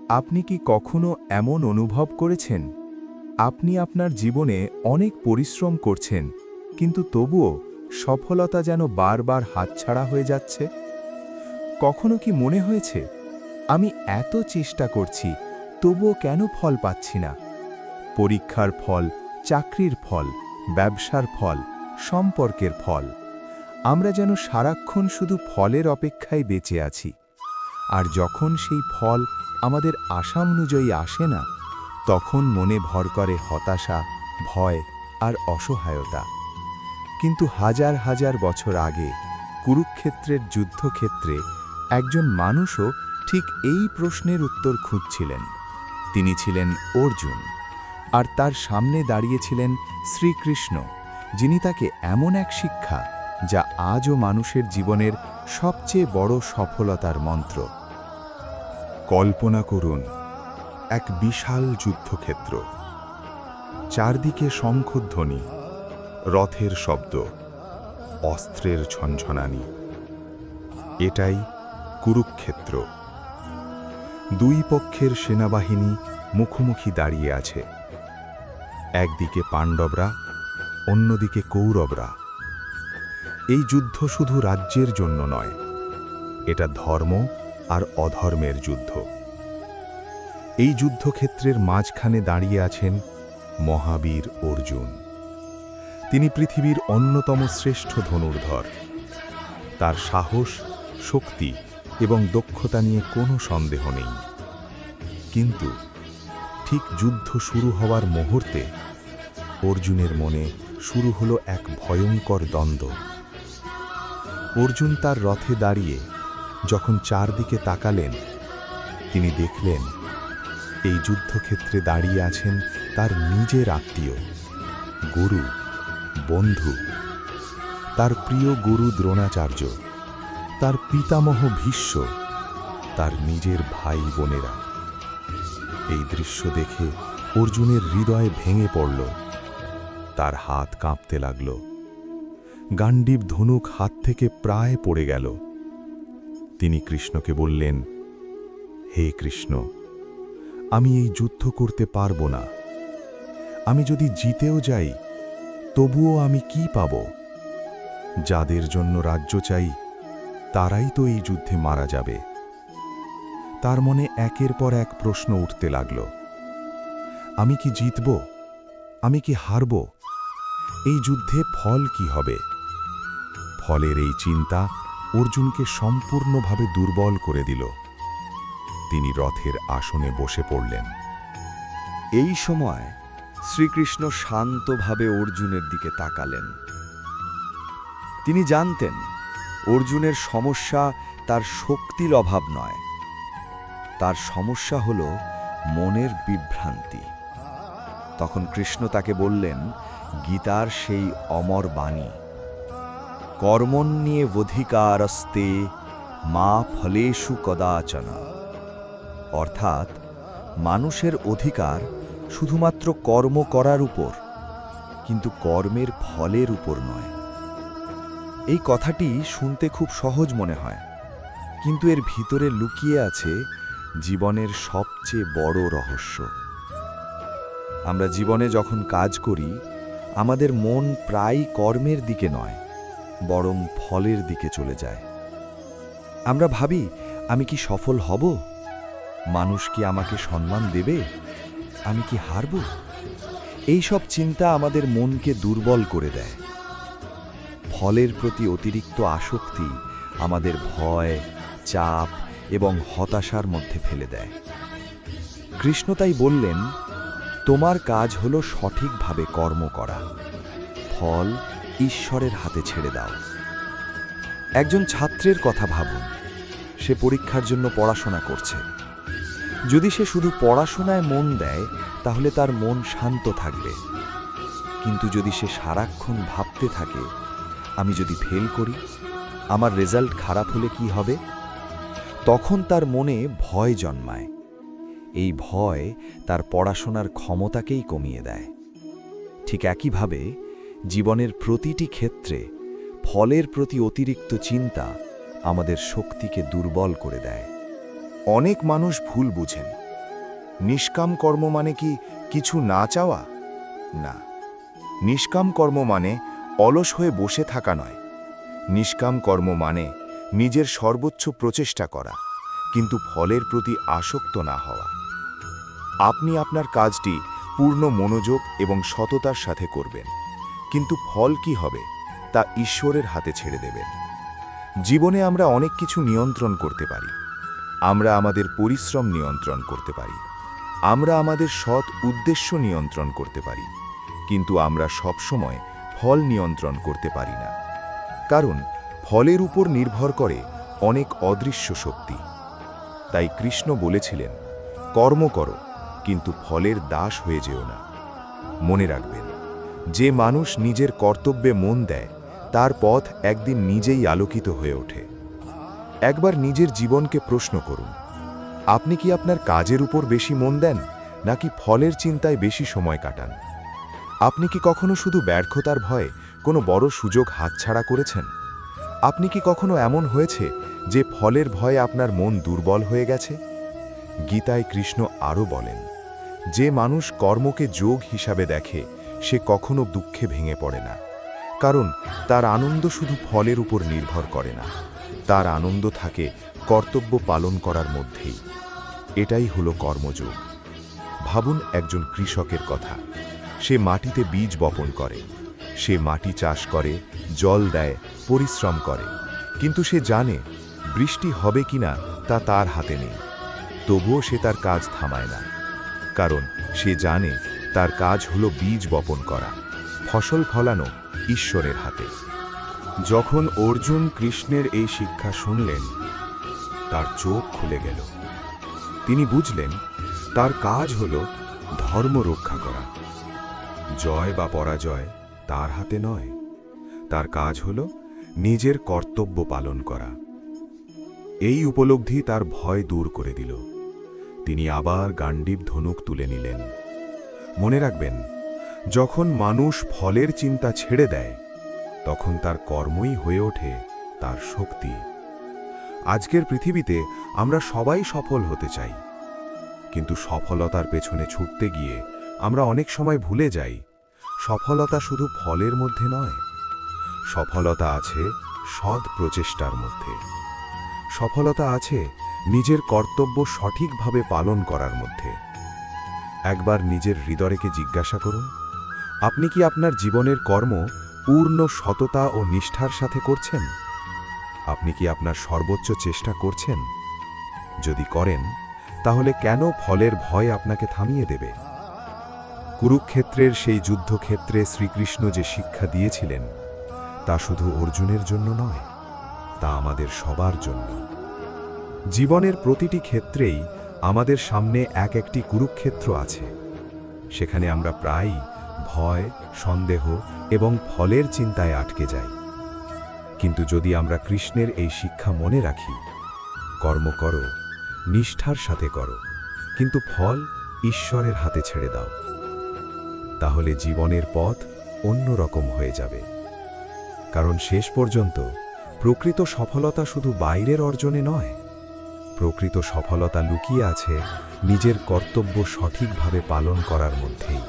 আপনি কি কখনো এমন অনুভব করেছেন আপনি আপনার জীবনে অনেক পরিশ্রম করছেন কিন্তু তবুও সফলতা যেন বারবার হাতছাড়া হয়ে যাচ্ছে? কখনো কি মনে হয়েছে আমি এত চেষ্টা করছি তবুও কেন ফল পাচ্ছি না? পরীক্ষার ফল, চাকরির ফল, ব্যবসার ফল, সম্পর্কের ফল, আমরা যেন সারাক্ষণ শুধু ফলের অপেক্ষায় বেঁচে আছি। আর যখন সেই ফল আমাদের আশা অনুযায়ী আসে না, তখন মনে ভর করে হতাশা, ভয় আর অসহায়তা। কিন্তু হাজার হাজার বছর আগে কুরুক্ষেত্রের যুদ্ধক্ষেত্রে একজন মানুষও ঠিক এই প্রশ্নের উত্তর খুঁজছিলেন। তিনি ছিলেন অর্জুন, আর তার সামনে দাঁড়িয়েছিলেন শ্রীকৃষ্ণ, যিনি তাকে এমন এক শিক্ষা যা আজও মানুষের জীবনের সবচেয়ে বড় সফলতার মন্ত্র। কল্পনা করুন এক বিশাল যুদ্ধক্ষেত্র, চারদিকে শঙ্খধ্বনি, রথের শব্দ, অস্ত্রের ঝনঝনানি। এটাই কুরুক্ষেত্র। দুই পক্ষের সেনাবাহিনী মুখোমুখি দাঁড়িয়ে আছে। একদিকে পাণ্ডবরা, অন্যদিকে কৌরবরা। এই যুদ্ধ শুধু রাজ্যের জন্য নয়, এটা ধর্ম আর অধর্মের যুদ্ধ। এই যুদ্ধক্ষেত্রের মাঝখানে দাঁড়িয়ে আছেন মহাবীর অর্জুন। তিনি পৃথিবীর অন্যতম শ্রেষ্ঠ ধনুর্ধর। তার সাহস, শক্তি এবং দক্ষতা নিয়ে কোনো সন্দেহ নেই। কিন্তু ঠিক যুদ্ধ শুরু হওয়ার মুহূর্তে অর্জুনের মনে শুরু হলো এক ভয়ঙ্কর দ্বন্দ্ব। অর্জুন তার রথে দাঁড়িয়ে যখন চারদিকে তাকালেন, তিনি দেখলেন এই যুদ্ধক্ষেত্রে দাঁড়িয়ে আছেন তার নিজের আত্মীয়, গুরু, বন্ধু, তার প্রিয় গুরু দ্রোণাচার্য, তার পিতামহ ভীষ্ম, তার নিজের ভাই বোনেরা। এই দৃশ্য দেখে অর্জুনের হৃদয় ভেঙে পড়ল। তার হাত কাঁপতে লাগল। গান্ডীব ধনুক হাত থেকে প্রায় পড়ে গেল। তিনি কৃষ্ণকে বললেন, হে কৃষ্ণ, আমি এই যুদ্ধ করতে পারব না। আমি যদি জিতেও যাই, তবুও আমি কি পাব? যাদের জন্য রাজ্য চাই, তারাই তো এই যুদ্ধে মারা যাবে। তার মনে একের পর এক প্রশ্ন উঠতে লাগল। আমি কি জিতব? আমি কি হারব? এই যুদ্ধে ফল কি হবে? ফলের এই চিন্তা অর্জুনকে সম্পূর্ণভাবে দুর্বল করে দিল। তিনি রথের আসনে বসে পড়লেন। এই সময় শ্রীকৃষ্ণ শান্তভাবে অর্জুনের দিকে তাকালেন। তিনি জানতেন অর্জুনের সমস্যা তার শক্তির অভাব নয়, তার সমস্যা হল মনের বিভ্রান্তি। তখন কৃষ্ণ তাকে বললেন গীতার সেই অমর বাণী, কর্মণ্যেবধিকারস্তে মা ফলেষু কদাচন। অর্থাৎ মানুষের অধিকার শুধুমাত্র কর্ম করার উপর, কিন্তু কর্মের ফলের উপর নয়। এই কথাটি শুনতে খুব সহজ মনে হয়, কিন্তু এর ভিতরে লুকিয়ে আছে জীবনের সবচেয়ে বড় রহস্য। আমরা জীবনে যখন কাজ করি, আমাদের মন প্রায় কর্মের দিকে নয়, বরং ফলের দিকে চলে যায়। আমরা ভাবি, আমি কি সফল হব? মানুষ কি আমাকে সম্মান দেবে? আমি কি হারব? এই সব চিন্তা আমাদের মনকে দুর্বল করে দেয়। ফলের প্রতি অতিরিক্ত আসক্তি আমাদের ভয়, চাপ এবং হতাশার মধ্যে ফেলে দেয়। কৃষ্ণ তাই বললেন, তোমার কাজ হলো সঠিকভাবে কর্ম করা, ফল ঈশ্বরের হাতে ছেড়ে দাও। একজন ছাত্রের কথা ভাবুন। সে পরীক্ষার জন্য পড়াশোনা করছে। যদি সে শুধু পড়াশোনায় মন দেয়, তাহলে তার মন শান্ত থাকবে। কিন্তু যদি সে সারাক্ষণ ভাবতে থাকে, আমি যদি ফেল করি, আমার রেজাল্ট খারাপ হলে কি হবে, তখন তার মনে ভয় জন্মায়। এই ভয় তার পড়াশোনার ক্ষমতাকেই কমিয়ে দেয়। ঠিক একইভাবে জীবনের প্রতিটি ক্ষেত্রে ফলের প্রতি অতিরিক্ত চিন্তা আমাদের শক্তিকে দুর্বল করে দেয়। অনেক মানুষ ভুল বুঝেন। নিষ্কাম কর্ম মানে কি কিছু না চাওয়া? না, নিষ্কাম কর্ম মানে অলস হয়ে বসে থাকা নয়। নিষ্কাম কর্ম মানে নিজের সর্বোচ্চ প্রচেষ্টা করা, কিন্তু ফলের প্রতি আসক্ত না হওয়া। আপনি আপনার কাজটি পূর্ণ মনোযোগ এবং সততার সাথে করবেন, কিন্তু ফল কি হবে তা ঈশ্বরের হাতে ছেড়ে দেবেন। জীবনে আমরা অনেক কিছু নিয়ন্ত্রণ করতে পারি। আমরা আমাদের পরিশ্রম নিয়ন্ত্রণ করতে পারি, আমরা আমাদের সৎ উদ্দেশ্য নিয়ন্ত্রণ করতে পারি, কিন্তু আমরা সবসময় ফল নিয়ন্ত্রণ করতে পারি না। কারণ ফলের উপর নির্ভর করে অনেক অদৃশ্য শক্তি। তাই কৃষ্ণ বলেছিলেন, কর্ম করো, কিন্তু ফলের দাস হয়ে যেও না। মনে রাখবেন, যে মানুষ নিজের কর্তব্যে মন দেয় তার পথ একদিন নিজেই আলোকিত হয়ে ওঠে। একবার নিজের জীবনকে প্রশ্ন করুন, আপনি কি আপনার কাজের উপর বেশি মন দেন, নাকি ফলের চিন্তায় বেশি সময় কাটান? আপনি কি কখনো শুধু ব্যর্থতার ভয়ে কোনো বড় সুযোগ হাতছাড়া করেছেন? আপনি কি কখনো এমন হয়েছে যে ফলের ভয়ে আপনার মন দুর্বল হয়ে গেছে? গীতায় কৃষ্ণ আরও বলেন, যে মানুষ কর্মকে যোগ হিসাবে দেখে সে কখনো দুঃখে ভেঙে পড়ে না, কারণ তার আনন্দ শুধু ফলের উপর নির্ভর করে না, তার আনন্দ থাকে কর্তব্য পালন করার মধ্যেই। এটাই হলো কর্মযোগ। ভাবুন একজন কৃষকের কথা। সে মাটিতে বীজ বপন করে, সে মাটি চাষ করে, জল দেয়, পরিশ্রম করে, কিন্তু সে জানে বৃষ্টি হবে কিনা তা তার হাতে নেই। তবুও সে তার কাজ থামায় না, কারণ সে জানে তার কাজ হলো বীজ বপন করা, ফসল ফলানো ঈশ্বরের হাতে। যখন অর্জুন কৃষ্ণের এই শিক্ষা শুনলেন, তার চোখ খুলে গেল। তিনি বুঝলেন তার কাজ হলো ধর্ম রক্ষা করা। জয় বা পরাজয় তার হাতে নয়, তার কাজ হলো নিজের কর্তব্য পালন করা। এই উপলব্ধি তার ভয় দূর করে দিল। তিনি আবার গাণ্ডীব ধনুক তুলে নিলেন। মনে রাখবেন, যখন মানুষ ফলের চিন্তা ছেড়ে দেয়, তখন তার কর্মই হয়ে ওঠে তার শক্তি। আজকের পৃথিবীতে আমরা সবাই সফল হতে চাই, কিন্তু সফলতার পেছনে ছুটতে গিয়ে আমরা অনেক সময় ভুলে যাই, সফলতা শুধু ফলের মধ্যে নয়, সফলতা আছে সৎ প্রচেষ্টার মধ্যে। সফলতা আছে নিজের কর্তব্য সঠিকভাবে পালন করার মধ্যে। একবার নিজের হৃদয়কে জিজ্ঞাসা করুন, আপনি কি আপনার জীবনের কর্ম পূর্ণ সততা ও নিষ্ঠার সাথে করছেন? আপনি কি আপনার সর্বোচ্চ চেষ্টা করছেন? যদি করেন, তাহলে কেন ফলের ভয় আপনাকে থামিয়ে দেবে? কুরুক্ষেত্রের সেই যুদ্ধক্ষেত্রে শ্রীকৃষ্ণ যে শিক্ষা দিয়েছিলেন, তা শুধু অর্জুনের জন্য নয়, তা আমাদের সবার জন্য। জীবনের প্রতিটি ক্ষেত্রেই আমাদের সামনে এক একটি কুরুক্ষেত্র আছে। সেখানে আমরা প্রায়ই ভয়, সন্দেহ এবং ফলের চিন্তায় আটকে যাই। কিন্তু যদি আমরা কৃষ্ণের এই শিক্ষা মনে রাখি, কর্ম করো, নিষ্ঠার সাথে করো, কিন্তু ফল ঈশ্বরের হাতে ছেড়ে দাও, তাহলে জীবনের পথ অন্যরকম হয়ে যাবে। কারণ শেষ পর্যন্ত প্রকৃত সফলতা শুধু বাইরের অর্জনে নয়, প্রকৃত সফলতা লুকিয়ে আছে নিজের কর্তব্য সঠিকভাবে পালন করার মধ্যেই।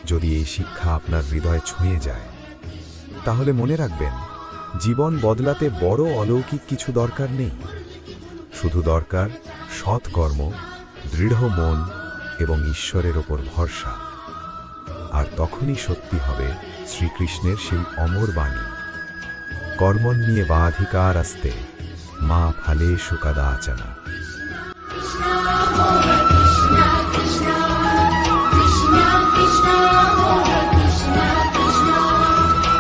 যদি এই শিক্ষা আপনার হৃদয়ে ছুঁয়ে যায়, তাহলে মনে রাখবেন, জীবন বদলাতে বড় অলৌকিক কিছু দরকার নেই। শুধু দরকার সৎকর্ম, দৃঢ় মন এবং ঈশ্বরের ওপর ভরসা। আর তখনই সত্যি হবে শ্রীকৃষ্ণের সেই অমর বাণী, কর্মণ্যে বাধিকার আস্তে মা ফলেষু কদাচন।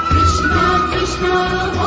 Krishna Krishna